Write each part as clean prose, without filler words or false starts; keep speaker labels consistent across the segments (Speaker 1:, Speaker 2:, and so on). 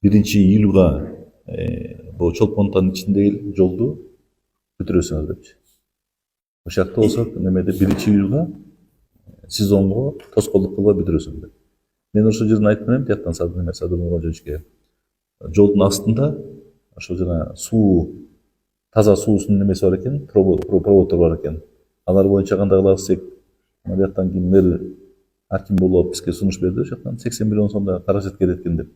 Speaker 1: 1 июлга бул Чолпонтанын ичиндеги жолду бүтүрөсүңөр депчи. Ошакта болсо немеде 1 июлга сезонго тоскоолдук кылбай бүтүрөсүң деп. Мен ошол жерден айтып берем, тияктан Садыр Нурмажовичке. Жолдун астында ошо жана суу, таза суусунун немеси бар экен, проводдор бар экен. Алар боюнча кандай кылабыз десек, мына бияктан кийин мэр Акимбулов бизге сунуш берди, ошол жактан 80 миллион сомдой каражат кетет экен деп.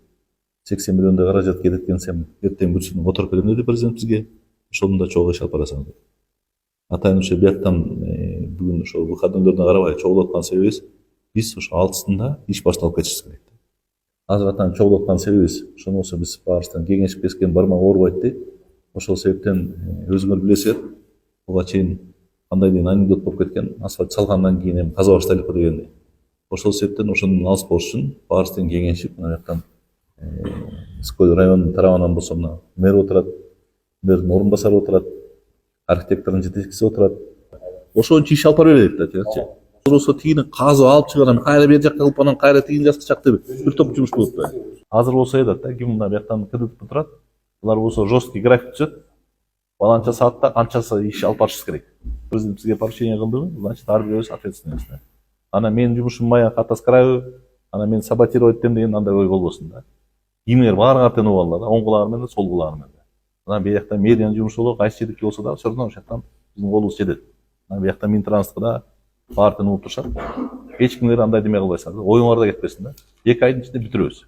Speaker 1: 80 миллиондой каражат кетет экен, сен эртең бүтүсүн которуп берем деди президент бизге. Ошону да чогуу иш алып барасың деп. Атайын ошо бияктан бүгүн ошо выходнойлордун карабай чогулуп аткан себебибиз, биз ошо 6-сында иш башталып кетишибиз керек. Азыр атайын чогулуп аткан себебибиз, ошону болсо биз баарыбыздан кеңешип кескен бармак оорубайт дейт. Ошол себептен өзүңөр билесиздер, буга чейин кандай деген анекдот болуп кеткен, асфальт салгандан кийин эми каза баштайлыкпы дегендей. Ошол себептен ошондон алыс болуш үчүн баарыбыз тең кеңешип, мына жактан Ысык-Көл районунун тарабынан болсо мына мэр отурат, мэрдин орун басары отурат, архитектордун жетекчиси отурат. Ошончо иш алып бара берелик да, чыгачы. Болсо тигини казып алып чыгарам, кайра бер жакка кылып анан кайра тигини жаскычак деп бир топ жумуш болот да. Азыр болсо эдат да, ким мына бияктан КДТП турат, булар болсо жесткий график түзөт. Баланча саатта канчасы иш алып барышыбыз керек. Президент бизге поручение кылдыбы, значит ар бирөөбүз ответственность. Анан менин жумушум мая катаскырайбы, анан мен саботировать этем деген андай ой болбосун да. Кимдер баарыңар тең угу алла да, оң кулагы менен сол кулагы менен. Анан бияктан мэриянын жумушу болот, кайсы жердики болсо да, все равно ошол жактан биздин колубуз жетет. Анан бияктан Минтранспка да баары тең угуп турушат. Эч кимдер андай деме кылбайсыңар да, оюңар да кетпесин да. 2 айдын ичинде бүтүрөбүз.